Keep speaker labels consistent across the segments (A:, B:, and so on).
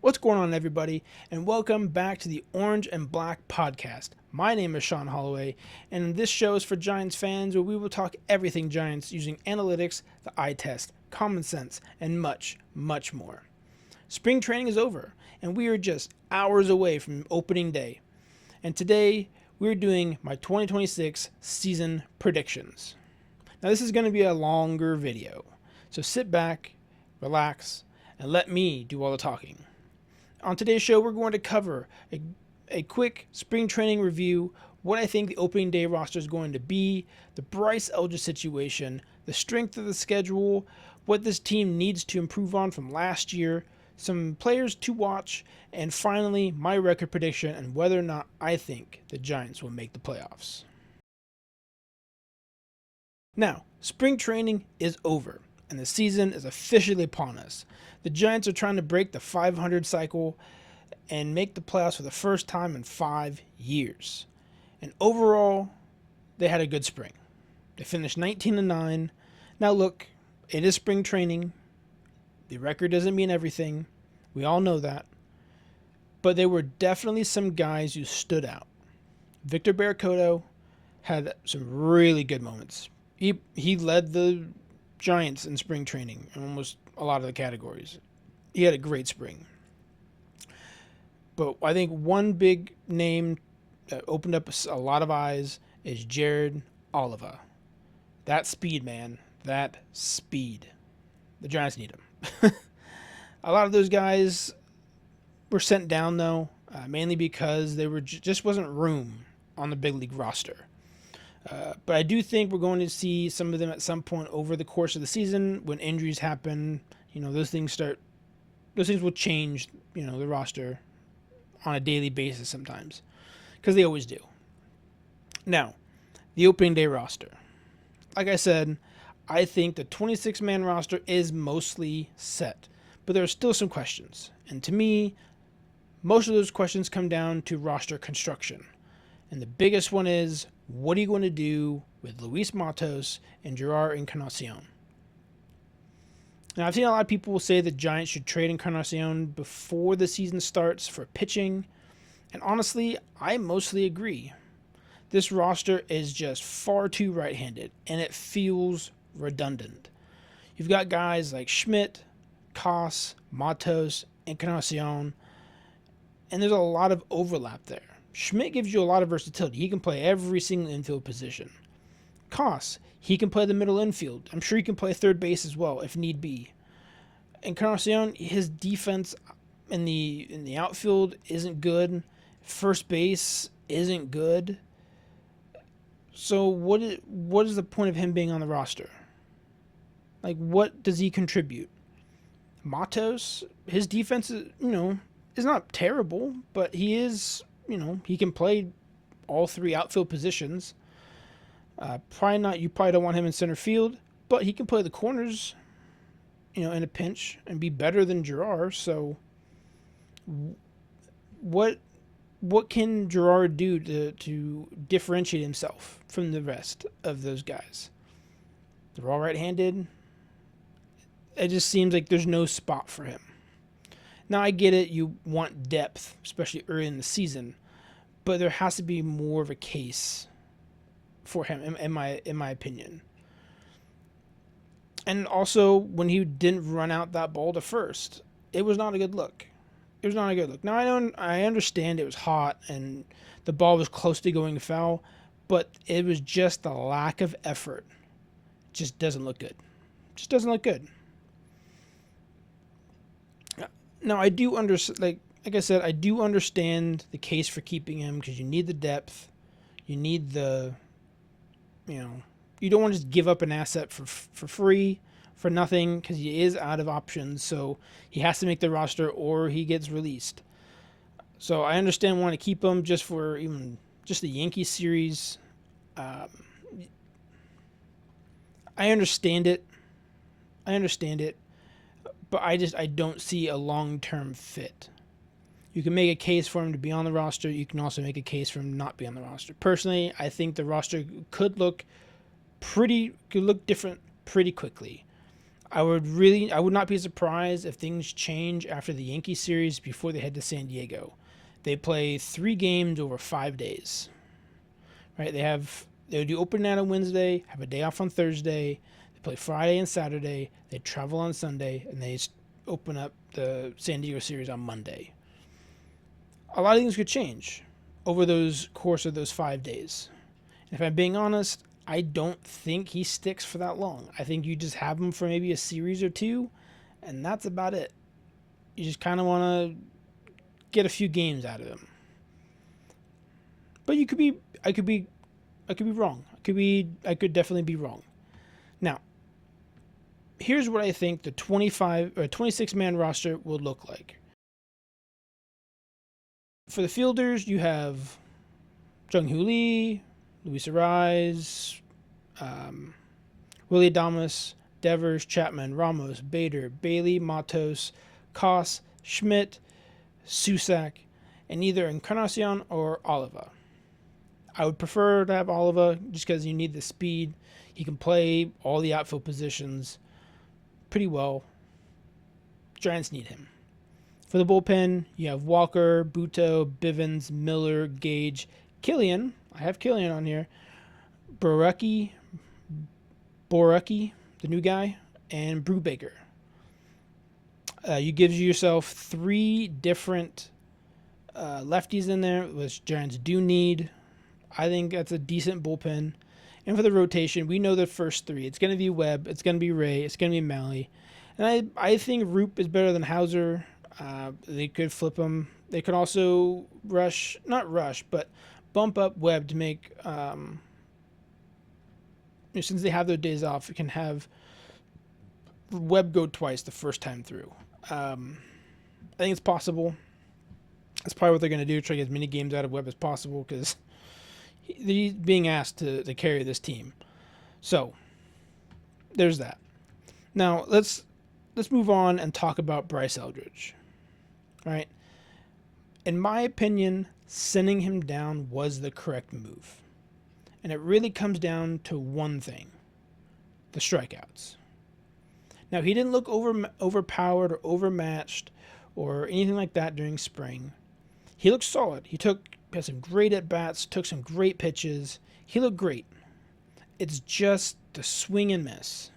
A: What's going on, everybody, and welcome back to the Orange and Black podcast. My name is Sean Holloway, and this show is for Giants fans where we will talk everything Giants using analytics, the eye test, common sense, and much, much more. Spring training is over, and we are just hours away from opening day. And today, we're doing my 2026 season predictions. Now, this is going to be a longer video, so sit back, relax, and let me do all the talking. On today's show, we're going to cover a quick spring training review, what I think the opening day roster is going to be, the Bryce Eldridge situation, the strength of the schedule, what this team needs to improve on from last year, some players to watch, and finally, my record prediction and whether or not I think the Giants will make the playoffs. Now, spring training is over, and the season is officially upon us. The Giants are trying to break the 500 cycle and make the playoffs for the first time in 5 years. And overall, they had a good spring. They finished 19-9. Now look, it is spring training. The record doesn't mean everything. We all know that. But there were definitely some guys who stood out. Victor Barracoto had some really good moments. He led the Giants in spring training in almost a lot of the categories. He had a great spring. But I think one big name that opened up a lot of eyes is Jared Oliva. That speed, man. That speed. The Giants need him. A lot of those guys were sent down, though, mainly because there were just wasn't room on the big league roster. But I do think we're going to see some of them at some point over the course of the season when injuries happen. Those things will change, the roster on a daily basis sometimes, because they always do. Now, the opening day roster. Like I said, I think the 26-man roster is mostly set, but there are still some questions. And to me, most of those questions come down to roster construction. And the biggest one is, what are you going to do with Luis Matos and Gerard Encarnacion? Now, I've seen a lot of people say the Giants should trade Encarnacion before the season starts for pitching. And honestly, I mostly agree. This roster is just far too right-handed, and it feels redundant. You've got guys like Schmidt, Koss, Matos, Encarnacion, and there's a lot of overlap there. Schmidt gives you a lot of versatility. He can play every single infield position. Koss, he can play the middle infield. I'm sure he can play third base as well if need be. Encarnacion, his defense in the outfield isn't good. First base isn't good. So what is the point of him being on the roster? Like, what does he contribute? Matos, his defense is not terrible, but he is, he can play all three outfield positions. You probably don't want him in center field, but he can play the corners, in a pinch and be better than Gerard. So what can Gerard do to differentiate himself from the rest of those guys? They're all right-handed. It just seems like there's no spot for him. Now, I get it. You want depth, especially early in the season, but there has to be more of a case for him, in my opinion. And also, when he didn't run out that ball to first, it was not a good look. Now, I understand it was hot and the ball was close to going foul, but it was just the lack of effort. It just doesn't look good. Now, I do understand, like I said, I do understand the case for keeping him because you need the depth. You need the, you don't want to just give up an asset for free, for nothing, because he is out of options. So he has to make the roster or he gets released. So I understand wanting to keep him just for even just the Yankees series. I understand it. But I don't see a long-term fit. You can make a case for him to be on the roster. You can also make a case for him not be on the roster. Personally, I think the roster could look different pretty quickly. I would not be surprised if things change after the Yankee series before they head to San Diego. They play 3 games over 5 days. Right? They do open night on Wednesday, have a day off on Thursday. They play Friday and Saturday. They travel on Sunday, and they open up the San Diego series on Monday. A lot of things could change over those course of those 5 days. And if I'm being honest, I don't think he sticks for that long. I think you just have him for maybe a series or 2, and that's about it. You just kind of want to get a few games out of him. But I could be wrong. I could definitely be wrong. Now, here's what I think the 26-man roster will look like. For the fielders, you have Jung-Hoo Lee, Luis Arraez, Willie Adames, Devers, Chapman, Ramos, Bader, Bailey, Matos, Koss, Schmidt, Susac, and either Encarnacion or Oliva. I would prefer to have Oliva just because you need the speed. He can play all the outfield positions pretty well. Giants need him. For the bullpen, you have Walker, Buto, Bivens, Miller, Gage, Killian. I have Killian on here. Borucki, the new guy, and Brubaker. You give yourself 3 different lefties in there, which Giants do need. I think that's a decent bullpen. And for the rotation, we know the first 3. It's going to be Webb, it's going to be Ray, it's going to be Malley. And I think Roop is better than Hauser. They could flip him. They could also but bump up Webb to make, since they have their days off, it can have Webb go twice the first time through. I think it's possible. That's probably what they're going to do, try to get as many games out of Webb as possible because he's being asked to carry this team. So, there's that. Now, let's move on and talk about Bryce Eldridge. All right. In my opinion, sending him down was the correct move. And it really comes down to one thing: the strikeouts. Now, he didn't look overpowered or overmatched or anything like that during spring. He looked solid. He had some great at-bats, took some great pitches. He looked great. It's just the swing and miss.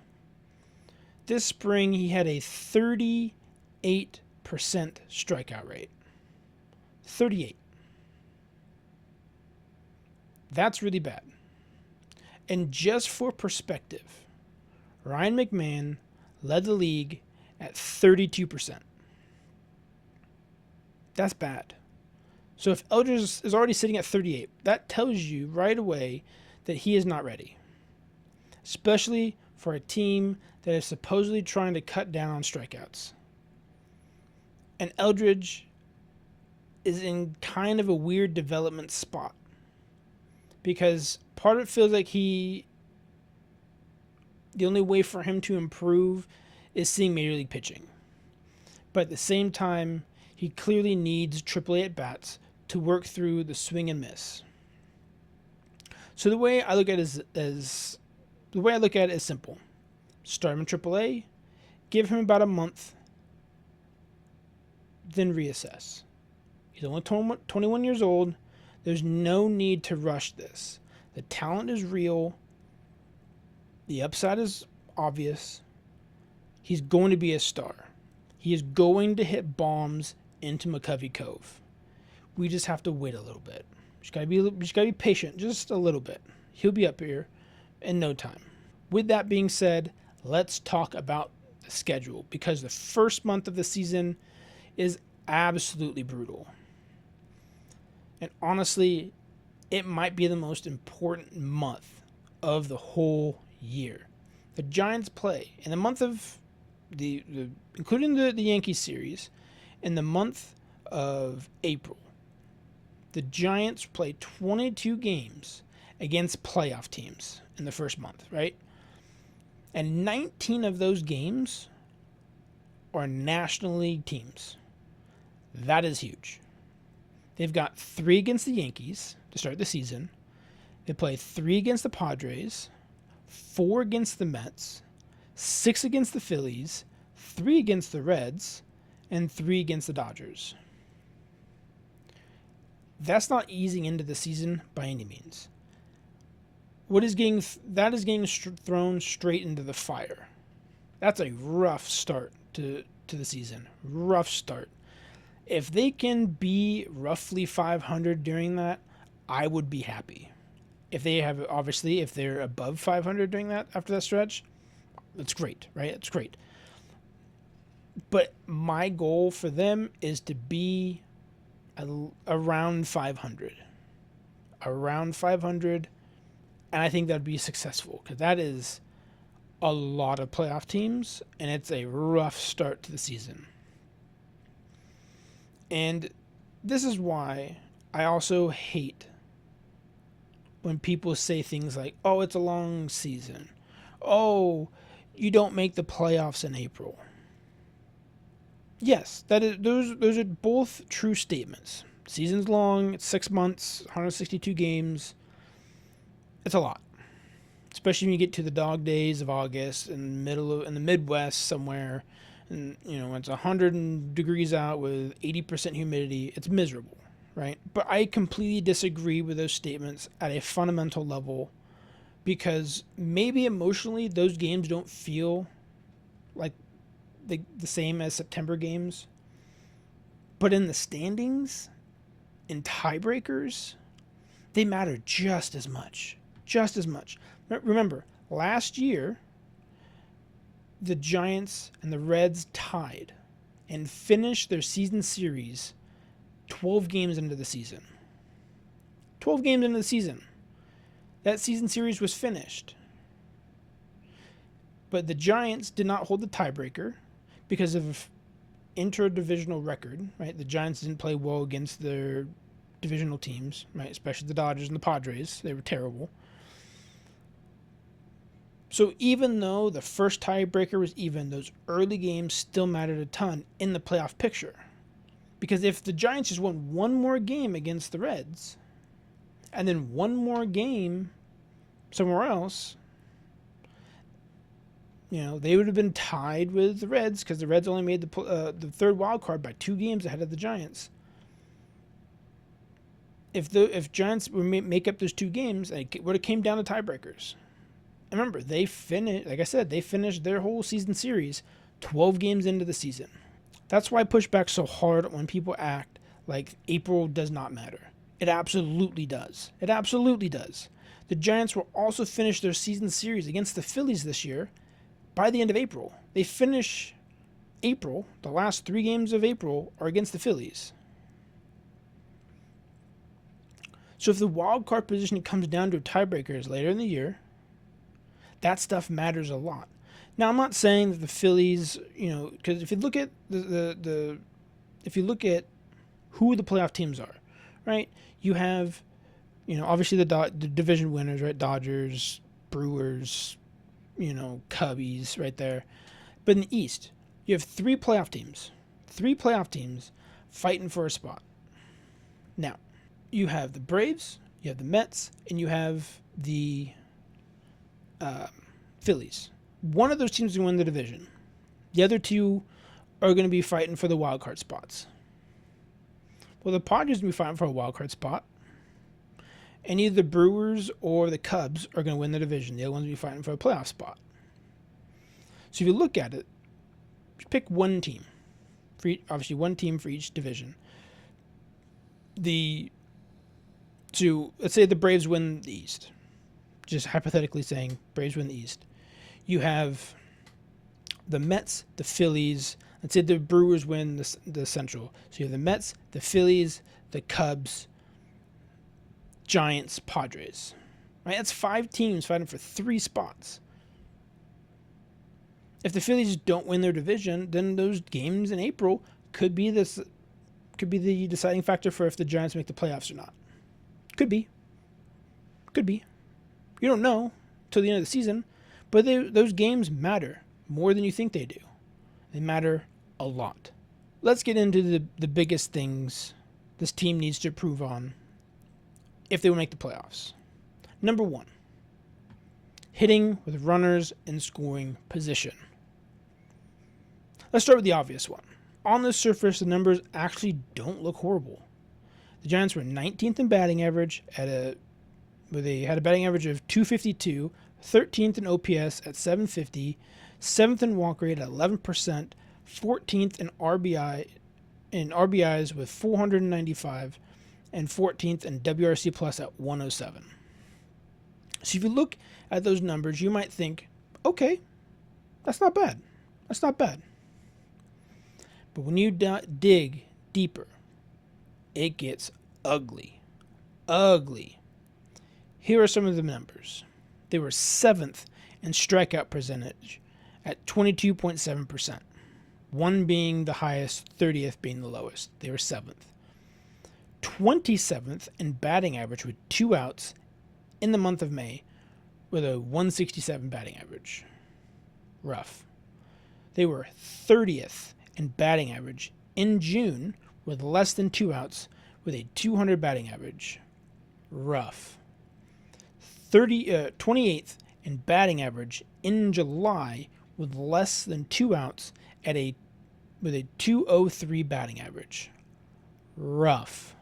A: This spring, he had a 38% strikeout rate. 38. That's really bad. And just for perspective, Ryan McMahon led the league at 32%. That's bad. So if Eldridge is already sitting at 38, that tells you right away that he is not ready. Especially for a team that is supposedly trying to cut down on strikeouts. And Eldridge is in kind of a weird development spot. Because part of it feels like the only way for him to improve is seeing Major League pitching. But at the same time, he clearly needs AAA at-bats to work through the swing and miss. So the way I look at it is simple. Start him in AAA, give him about a month, then reassess. He's only 21 years old. There's no need to rush this. The talent is real. The upside is obvious. He's going to be a star. He is going to hit bombs into McCovey Cove. We just have to wait a little bit. Just gotta be patient, just a little bit. He'll be up here in no time. With that being said, let's talk about the schedule, because the first month of the season is absolutely brutal. And honestly, it might be the most important month of the whole year. The Giants play in the month of including the Yankees series, in the month of April. The Giants play 22 games against playoff teams in the first month, right? And 19 of those games are National League teams. That is huge. They've got 3 against the Yankees to start the season. They play 3 against the Padres, 4 against the Mets, 6 against the Phillies, 3 against the Reds, and 3 against the Dodgers. That's not easing into the season by any means. That is getting thrown straight into the fire. That's a rough start to the season. Rough start. If they can be roughly 500 during that, I would be happy. If they're above 500 during that after that stretch, that's great, right? It's great. But my goal for them is to be around 500. Around 500, and I think that would be successful, because that is a lot of playoff teams, and it's a rough start to the season. And this is why I also hate when people say things like, oh, it's a long season. Oh, you don't make the playoffs in April. Yes, those are both true statements. Season's long, it's 6 months, 162 games. It's a lot. Especially when you get to the dog days of August in the Midwest somewhere, and it's 100 degrees out with 80% humidity. It's miserable, right? But I completely disagree with those statements at a fundamental level, because maybe emotionally those games don't feel like the same as September games, but in the standings, in tiebreakers, they matter just as much. Just as much. Remember, last year, the Giants and the Reds tied and finished their season series 12 games into the season. 12 games into the season. That season series was finished. But the Giants did not hold the tiebreaker because of inter-divisional record, right? The Giants didn't play well against their divisional teams, right? Especially the Dodgers and the Padres. They were terrible. So even though the first tiebreaker was even, those early games still mattered a ton in the playoff picture. Because if the Giants just won one more game against the Reds, and then one more game somewhere else, they would have been tied with the Reds, because the Reds only made the third wild card by 2 games ahead of the Giants. If Giants make up those 2 games, it would have came down to tiebreakers. And remember, they finished their whole season series 12 games into the season. That's why I push back so hard when people act like April does not matter. It absolutely does. It absolutely does. The Giants will also finish their season series against the Phillies this year by the end of April. They finish April, the last 3 games of April are against the Phillies. So if the wild card position comes down to tiebreakers later in the year, that stuff matters a lot. Now, I'm not saying that the Phillies, because if you look at if you look at who the playoff teams are, right? You have, obviously the division winners, right? Dodgers, Brewers, Cubbies, right there. But in the East, you have 3 playoff teams. 3 playoff teams fighting for a spot. Now, you have the Braves, you have the Mets, and you have the Phillies. One of those teams is going to win the division. The other 2 are going to be fighting for the wild card spots. Well, the Padres are going to be fighting for a wild card spot, and either the Brewers or the Cubs are going to win the division. The other ones will be fighting for a playoff spot. So if you look at it, just pick one team. Obviously, one team for each division. Let's say the Braves win the East. Just hypothetically saying, Braves win the East. You have the Mets, the Phillies. Let's say the Brewers win the Central. So you have the Mets, the Phillies, the Cubs, Giants, Padres. Right? That's 5 teams fighting for 3 spots. If the Phillies don't win their division, then those games in April could be the deciding factor for if the Giants make the playoffs or not. Could be. You don't know till the end of the season, but those games matter more than you think they do. They matter a lot. Let's get into the biggest things this team needs to improve on if they will make the playoffs. Number 1, hitting with runners in scoring position. Let's start with the obvious one. On the surface, the numbers actually don't look horrible. The Giants were 19th in batting average where they had a batting average of 252, 13th in OPS at 750, 7th in walk rate at 11%, 14th in RBIs with 495, and 14th in WRC plus at 107. So if you look at those numbers, you might think, okay, that's not bad. That's not bad. But when you dig deeper, it gets ugly. Ugly. Here are some of the numbers. They were 7th in strikeout percentage at 22.7%. 1 being the highest, 30th being the lowest. They were 7th. 27th in batting average with 2 outs in the month of May with a 167 batting average. Rough. They were 30th in batting average in June with less than 2 outs with a 200 batting average. Rough. 28th in batting average in July with less than 2 outs with a 203 batting average. Rough.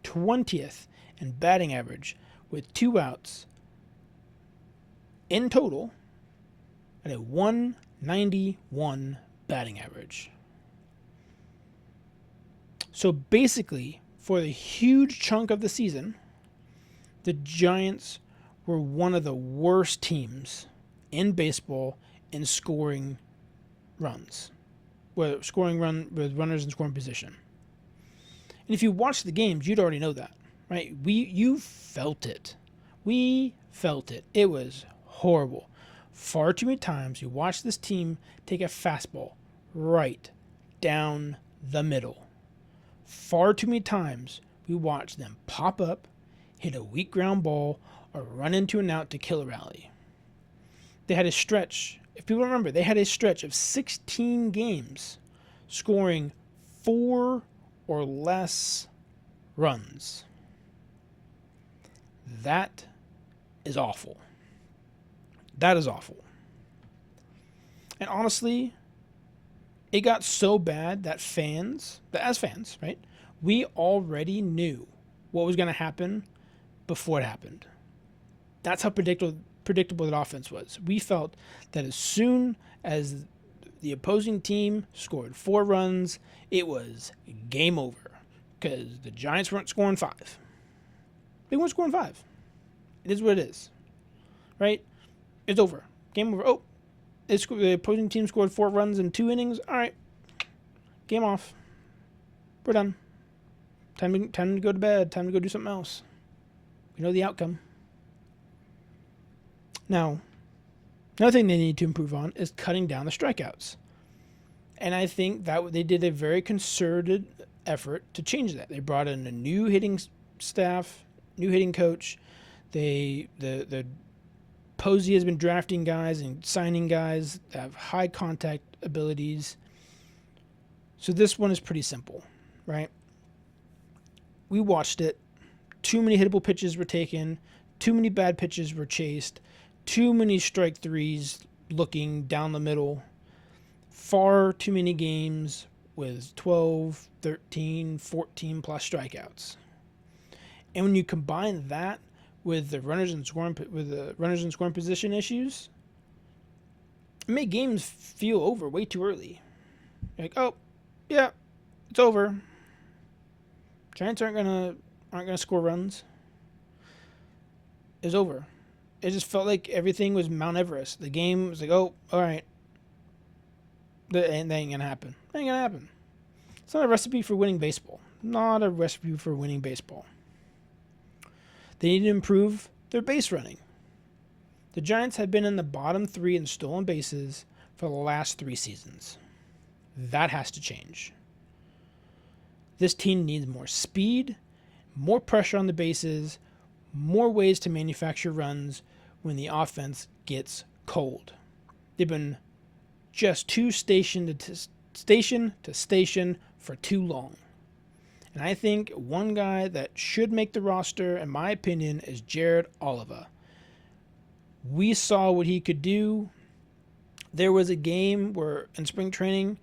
A: 20th in batting average with 2 outs in total at a 191 batting average. So basically, for the huge chunk of the season, the Giants were one of the worst teams in baseball in scoring runs, with runners in scoring position. And if you watch the games, you'd already know that, right? You felt it. We felt it. It was horrible. Far too many times you watch this team take a fastball right down the middle. Far too many times we watch them pop up, hit a weak ground ball, or run into an out to kill a rally. They had a stretch, if people remember, they had a stretch of 16 games scoring 4 or less runs. That is awful. That is awful. And honestly, it got so bad that as fans, right, we already knew what was going to happen before it happened. That's how predictable that offense was. We felt that as soon as the opposing team scored 4 runs, it was game over because the Giants weren't scoring 5. They weren't scoring 5. It is what it is, right? It's over. Game over. Oh, the opposing team scored 4 runs in 2 innings. All right, game off. We're done. Time to go to bed. Time to go do something else. We know the outcome. Now, another thing they need to improve on is cutting down the strikeouts. And I think that they did a very concerted effort to change that. They brought in a new hitting staff, new hitting coach. The Posey has been drafting guys and signing guys that have high contact abilities. So this one is pretty simple, right? We watched it. Too many hittable pitches were taken. Too many bad pitches were chased. Too many strike threes looking down the middle. Far too many games with 12, 13, 14 plus strikeouts. And when you combine that with the runners in scoring position issues, it made games feel over way too early. Like, oh, yeah, it's over. Giants aren't gonna score runs. It's over. It just felt like everything was Mount Everest. The game was like, oh, all right. That ain't gonna happen. That ain't gonna happen. It's not a recipe for winning baseball. Not a recipe for winning baseball. They need to improve their base running. The Giants have been in the bottom 3 in stolen bases for the last 3 seasons. That has to change. This team needs more speed, more pressure on the bases, more ways to manufacture runs when the offense gets cold. They've been just too station to station for too long. And I think one guy that should make the roster, in my opinion, is Jared Oliva. We saw what he could do. There was a game where in spring training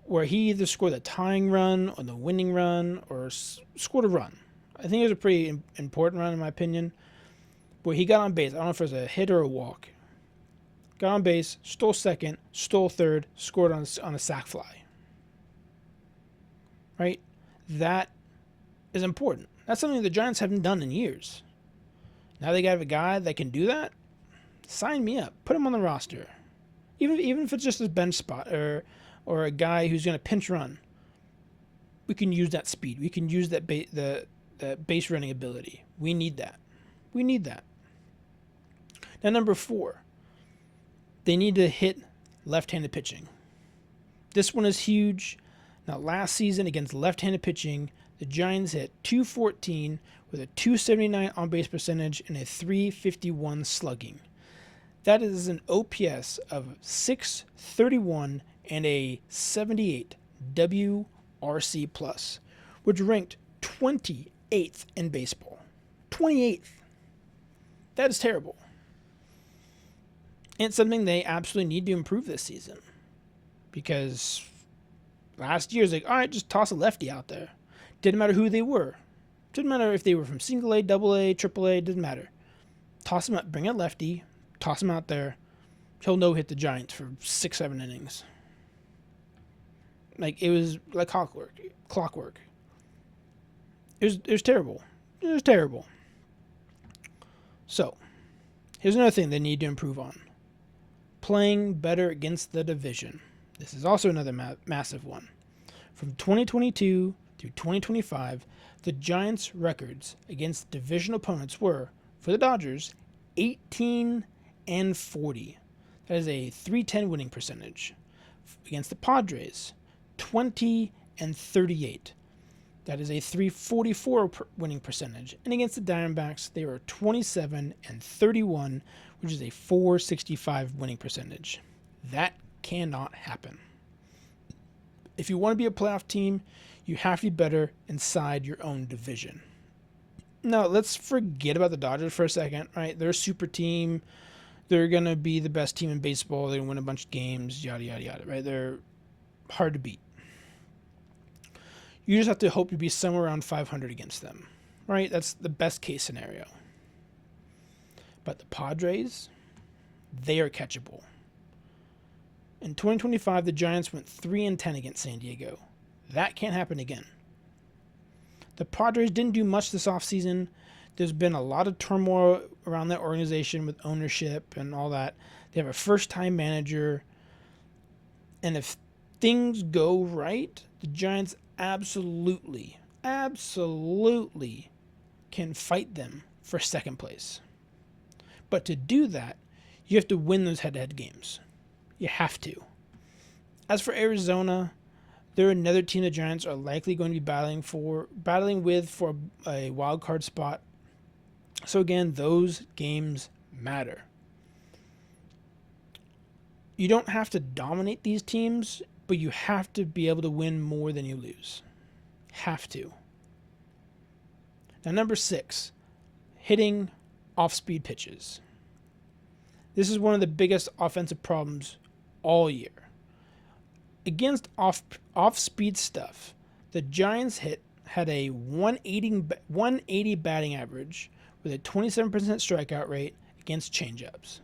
A: where he either scored the tying run or the winning run or scored a run. I think it was a pretty important run in my opinion, where he got on base. I don't know if it was a hit or a walk. Got on base, stole second, stole third, scored on a sac fly. Right? That is important. That's something the Giants haven't done in years. Now they got a guy that can do that. Sign me up. Put him on the roster. Even if it's just a bench spot or a guy who's going to pinch run. We can use that speed. We can use that the base running ability. We need that. We need that. Now, number 4. They need to hit left-handed pitching. This one is huge. Now, last season against left-handed pitching, the Giants hit .214 with a .279 on-base percentage and a .351 slugging. That is an OPS of .631 and a 78 WRC+, which ranked 28th in baseball. 28th. That is terrible. And it's something they absolutely need to improve this season. Because last year, it's like, all right, just toss a lefty out there. Didn't matter who they were. Didn't matter if they were from single A, double A, triple A, didn't matter. Toss him up, bring a lefty, toss him out there. He'll no-hit the Giants for 6-7 innings. Like, it was like clockwork. It was terrible. It was terrible. So, here's another thing they need to improve on. Playing better against the division. This is also another massive one. From 2022 through 2025, the Giants' records against division opponents were, for the Dodgers, 18-40. That is a .310 winning percentage. Against the Padres, 20-38. That is a .344 winning percentage. And against the Diamondbacks, they were 27-31, which is a .465 winning percentage. That cannot happen. If you want to be a playoff team, you have to be better inside your own division. Now, let's forget about the Dodgers for a second, right? They're a super team. They're going to be the best team in baseball. They're going to win a bunch of games, yada, yada, yada, right? They're hard to beat. You just have to hope to be somewhere around 500 against them, right? That's the best case scenario. But the Padres, they are catchable. In 2025, the Giants went 3-10 against San Diego. That can't happen again. The Padres didn't do much this offseason. There's been a lot of turmoil around that organization with ownership and all that. They have a first-time manager. And if things go right, the Giants absolutely can fight them for second place. But to do that, you have to win those head-to-head games. You have to. As for Arizona, they're another team the Giants are likely going to be battling with for a wild card spot. So again, those games matter. You don't have to dominate these teams, but you have to be able to win more than you lose. Have to. Now, number 6, hitting off-speed pitches. This is one of the biggest offensive problems all year. Against off-speed stuff, the Giants had a 180 batting average with a 27% strikeout rate against changeups,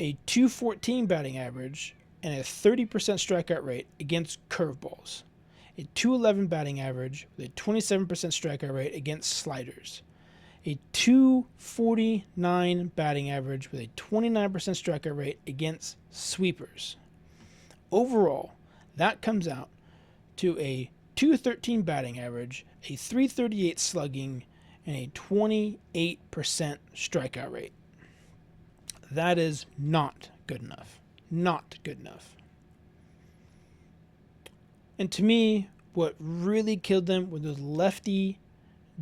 A: a 214 batting average and a 30% strikeout rate against curveballs, a 211 batting average with a 27% strikeout rate against sliders, a 249 batting average with a 29% strikeout rate against sweepers. Overall, that comes out to a 213 batting average, a 338 slugging, and a 28% strikeout rate. That is not good enough. Not good enough. And to me, what really killed them were those lefty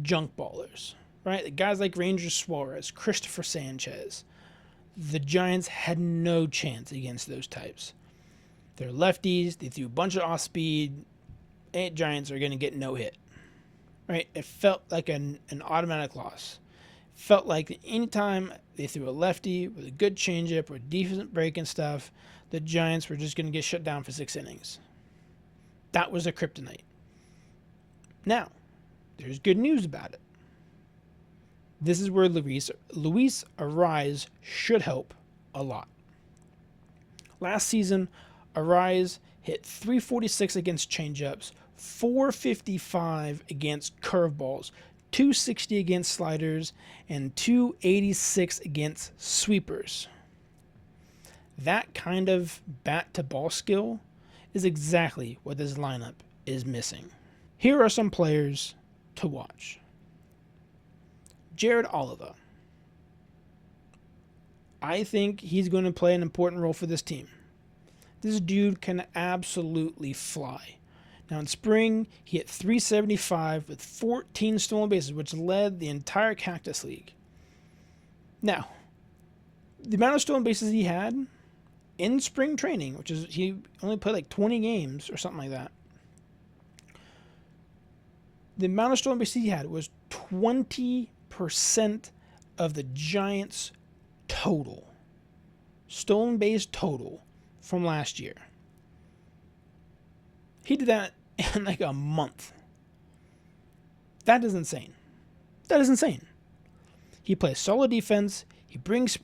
A: junk ballers, right? The guys like Ranger Suarez, Christopher Sanchez. The Giants had no chance against those types. They're lefties. They threw a bunch of off speed. Giants are going to get no hit. Right? It felt like an automatic loss. felt like anytime they threw a lefty with a good changeup or decent break and stuff, the Giants were just going to get shut down for 6 innings. That was a kryptonite. Now, there's good news about it. This is where Luis Arraez should help a lot. Last season, Arraez hit .346 against changeups, .455 against curveballs, .260 against sliders, and .286 against sweepers. That kind of bat-to-ball skill is exactly what this lineup is missing. Here are some players to watch. Jared Oliva. I think he's going to play an important role for this team. This dude can absolutely fly. Now in spring, he hit .375 with 14 stolen bases, which led the entire Cactus League. Now, the amount of stolen bases he had in spring training, which is he only played like 20 games or something like that. The amount of stolen bases he had was 20% of the Giants' total. Stolen base total from last year. He did that in like a month. That is insane. That is insane. He plays solid defense. He brings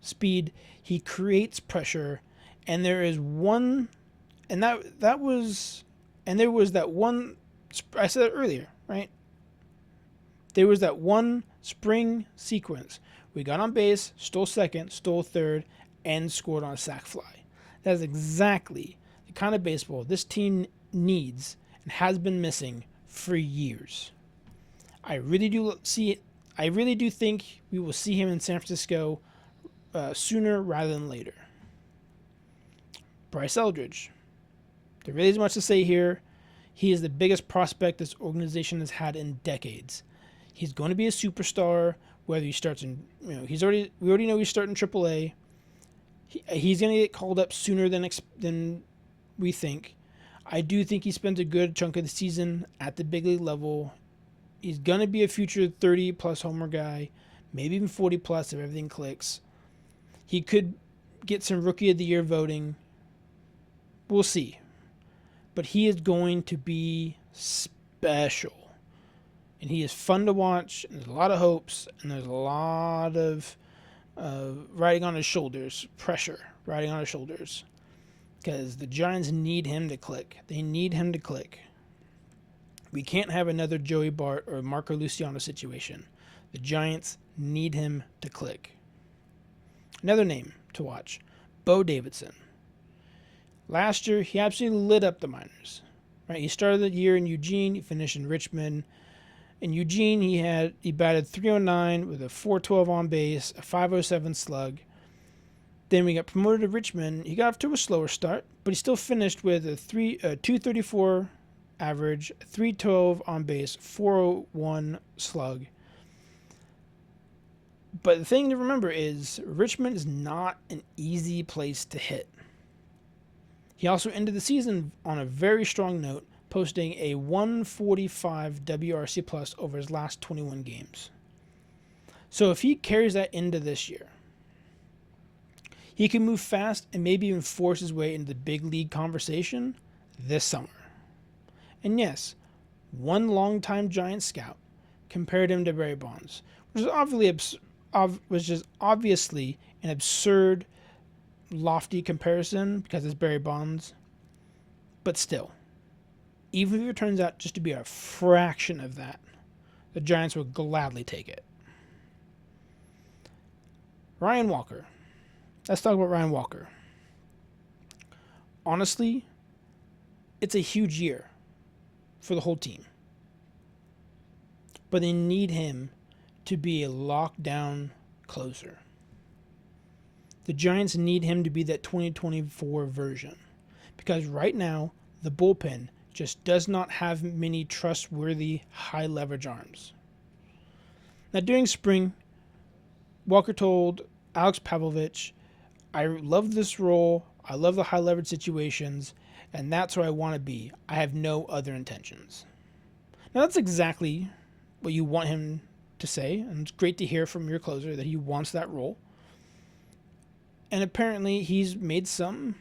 A: speed. He creates pressure. And there is one, and there was that one. I said it earlier, right? There was that one spring sequence. We got on base, stole second, stole third, and scored on a sac fly. That is exactly the kind of baseball this team needs and has been missing for years. I really do think we will see him in San Francisco sooner rather than later. Bryce Eldridge. There really isn't much to say here. He is the biggest prospect this organization has had in decades. He's going to be a superstar, whether he starts in, we already know he's starting AAA. He's going to get called up sooner than we think. I do think he spent a good chunk of the season at the big league level. He's going to be a future 30-plus homer guy, maybe even 40-plus if everything clicks. He could get some Rookie of the Year voting. We'll see. But he is going to be special. And he is fun to watch. And there's a lot of hopes. And there's a lot of riding on his shoulders. Pressure riding on his shoulders. Because the Giants need him to click. They need him to click. We can't have another Joey Bart or Marco Luciano situation. The Giants need him to click. Another name to watch. Bo Davidson. Last year, he absolutely lit up the minors. Right? He started the year in Eugene. He finished in Richmond. In Eugene, he batted .309 with a .412 on base, a .507 slug. Then we got promoted to Richmond. He got off to a slower start, but he still finished with a .234 average, .312 on base, .401 slug. But the thing to remember is Richmond is not an easy place to hit. He also ended the season on a very strong note, posting a 145 WRC plus over his last 21 games. So if he carries that into this year, he can move fast and maybe even force his way into the big league conversation this summer. And yes, one longtime Giant scout compared him to Barry Bonds, which is obviously an absurd, lofty comparison because it's Barry Bonds. But still, even if it turns out just to be a fraction of that, the Giants will gladly take it. Ryan Walker. Let's talk about Ryan Walker. Honestly, it's a huge year for the whole team. But they need him to be a lockdown closer. The Giants need him to be that 2024 version. Because right now, the bullpen just does not have many trustworthy high leverage arms. Now during spring, Walker told Alex Pavlovich, I love this role, I love the high leverage situations, and that's where I want to be. I have no other intentions. Now that's exactly what you want him to say, and it's great to hear from your closer that he wants that role. And apparently he's made some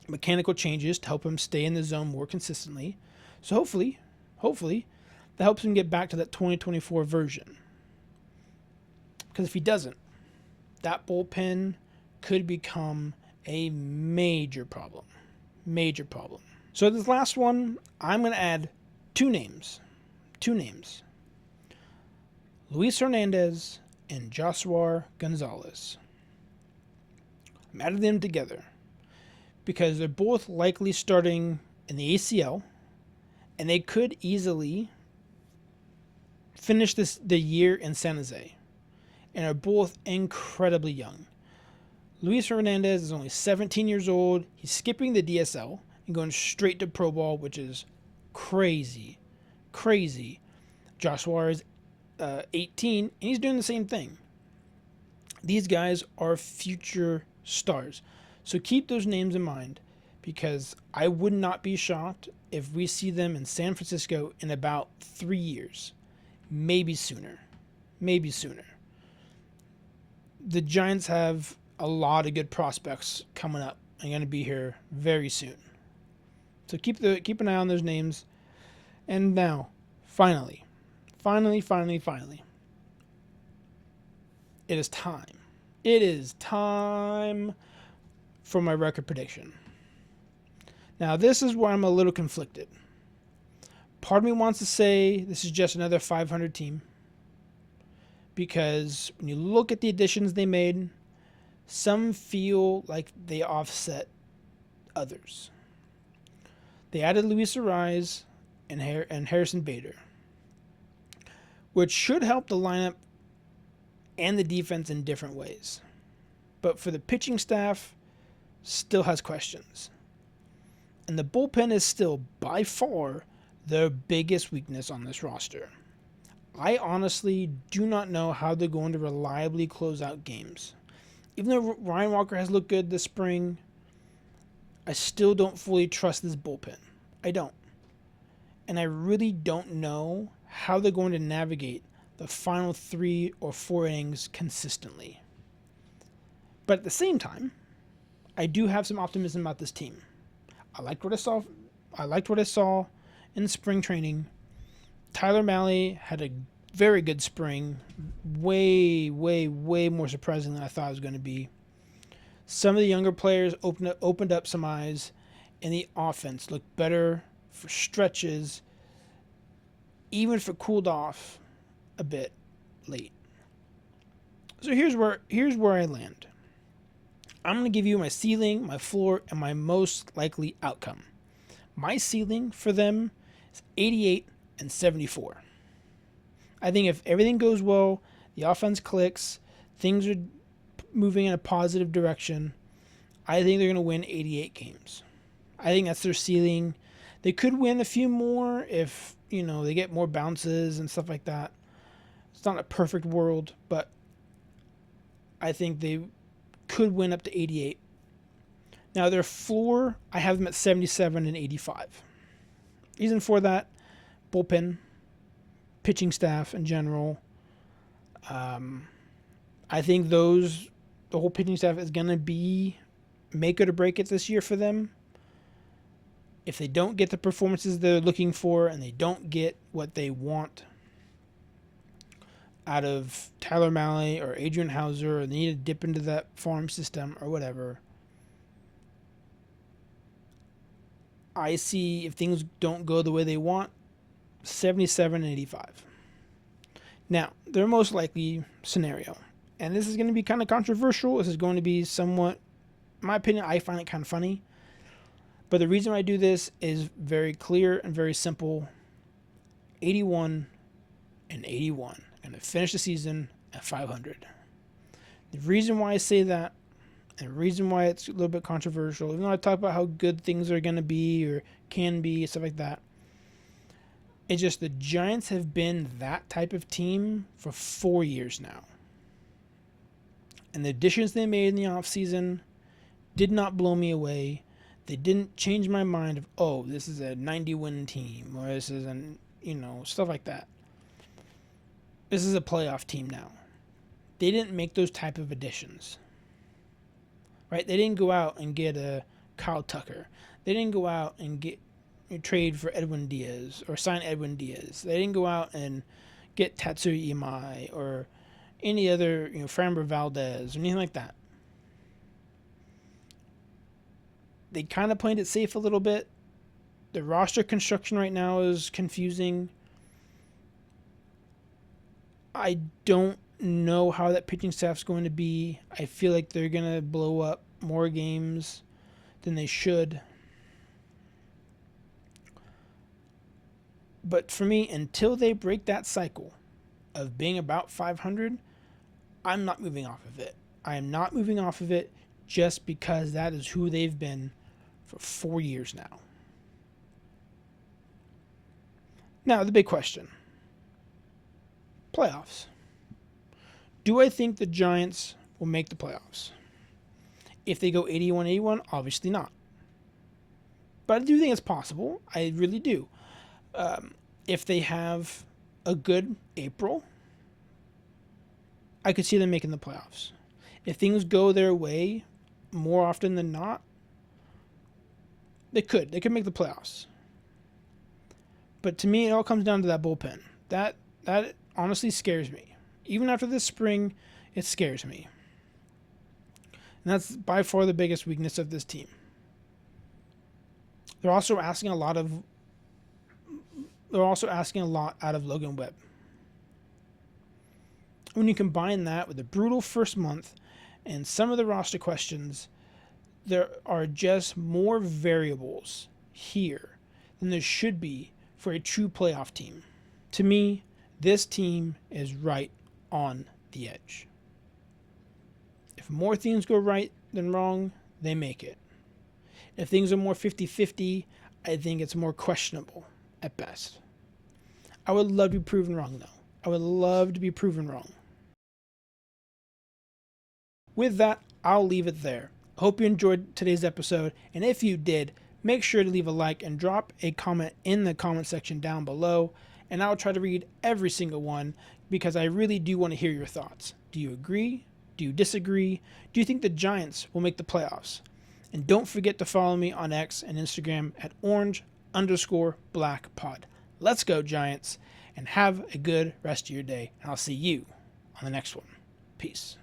A: mechanical changes to help him stay in the zone more consistently. So hopefully, that helps him get back to that 2024 version. Because if he doesn't, that bullpen could become a major problem. Major problem. So this last one, I'm going to add two names. Luis Hernandez and Joshua Gonzalez. I'm adding them together because they're both likely starting in the ACL, and they could easily finish the year in San Jose, and are both incredibly young. Luis Hernandez is only 17 years old. He's skipping the DSL and going straight to pro ball, which is crazy. Joshua is 18, and he's doing the same thing. These guys are future stars. So keep those names in mind, because I would not be shocked if we see them in San Francisco in about 3 years. Maybe sooner. The Giants have a lot of good prospects coming up and going to be here very soon. So keep an eye on those names. And now, finally, it is time. It is time for my record prediction. Now, this is where I'm a little conflicted. Part of me wants to say this is just another 500 team, because when you look at the additions they made, some feel like they offset others. They added Luis Ariz and Harrison Bader, which should help the lineup and the defense in different ways. But for the pitching staff, still has questions. And the bullpen is still by far their biggest weakness on this roster. I honestly do not know how they're going to reliably close out games. Even though Ryan Walker has looked good this spring, I still don't fully trust this bullpen. I don't. And I really don't know how they're going to navigate the final 3 or 4 innings consistently. But at the same time, I do have some optimism about this team. I liked what I saw in spring training. Tyler Mahle had a very good spring, way more surprising than I thought it was going to be. Some of the younger players opened up some eyes, and the offense looked better for stretches, even if it cooled off a bit late. So here's where I land. I'm going to give you my ceiling, my floor, and my most likely outcome. My ceiling for them is 88 and 74. I think if everything goes well, the offense clicks, things are moving in a positive direction, I think they're going to win 88 games. I think that's their ceiling. They could win a few more if, they get more bounces and stuff like that. It's not a perfect world, but I think they could win up to 88. Now, their floor, I have them at 77 and 85. Reason for that, bullpen, pitching staff in general. I think the whole pitching staff is going to be make it or break it this year for them. If they don't get the performances they're looking for and they don't get what they want out of Tyler Mahle or Adrian Hauser, or they need to dip into that farm system or whatever, I see, if things don't go the way they want, 77 and 85. Now, their most likely scenario, and this is going to be kind of controversial, this is going to be somewhat, in my opinion, I find it kind of funny, but the reason I do this is very clear and very simple. 81 and 81. I'm going to finish the season at 500. The reason why I say that, and the reason why it's a little bit controversial, even though I talk about how good things are going to be or can be, stuff like that, it's just the Giants have been that type of team for 4 years now. And the additions they made in the offseason did not blow me away. They didn't change my mind of, this is a 90-win team, or this is stuff like that. This is a playoff team now. They didn't make those type of additions, right? They didn't go out and get a Kyle Tucker. They didn't go out and get trade for Edwin Diaz or sign Edwin Diaz. They didn't go out and get Tatsuya Imai or any other, Framber Valdez or anything like that. They kind of played it safe a little bit. The roster construction right now is confusing. I don't know how that pitching staff's going to be. I feel like they're going to blow up more games than they should. But for me, until they break that cycle of being about 500, I'm not moving off of it. I am not moving off of it just because that is who they've been for 4 years now. Now, the big question. Playoffs. Do I think the Giants will make the playoffs? If they go 81-81, obviously not. But I do think it's possible. I really do. If they have a good April, I could see them making the playoffs. If things go their way more often than not, they could. They could make the playoffs. But to me, it all comes down to that bullpen. That honestly scares me. Even after this spring, it scares me. And that's by far the biggest weakness of this team. They're also asking a lot out of Logan Webb. When you combine that with the brutal first month and some of the roster questions, there are just more variables here than there should be for a true playoff team. To me, this team is right on the edge. If more things go right than wrong, they make it. If things are more 50-50, I think it's more questionable at best. I would love to be proven wrong, though. I would love to be proven wrong. With that, I'll leave it there. I hope you enjoyed today's episode, and if you did, make sure to leave a like and drop a comment in the comment section down below, and I'll try to read every single one because I really do want to hear your thoughts. Do you agree? Do you disagree? Do you think the Giants will make the playoffs? And don't forget to follow me on X and Instagram at orange_blackpod. Let's go, Giants, and have a good rest of your day, and I'll see you on the next one. Peace.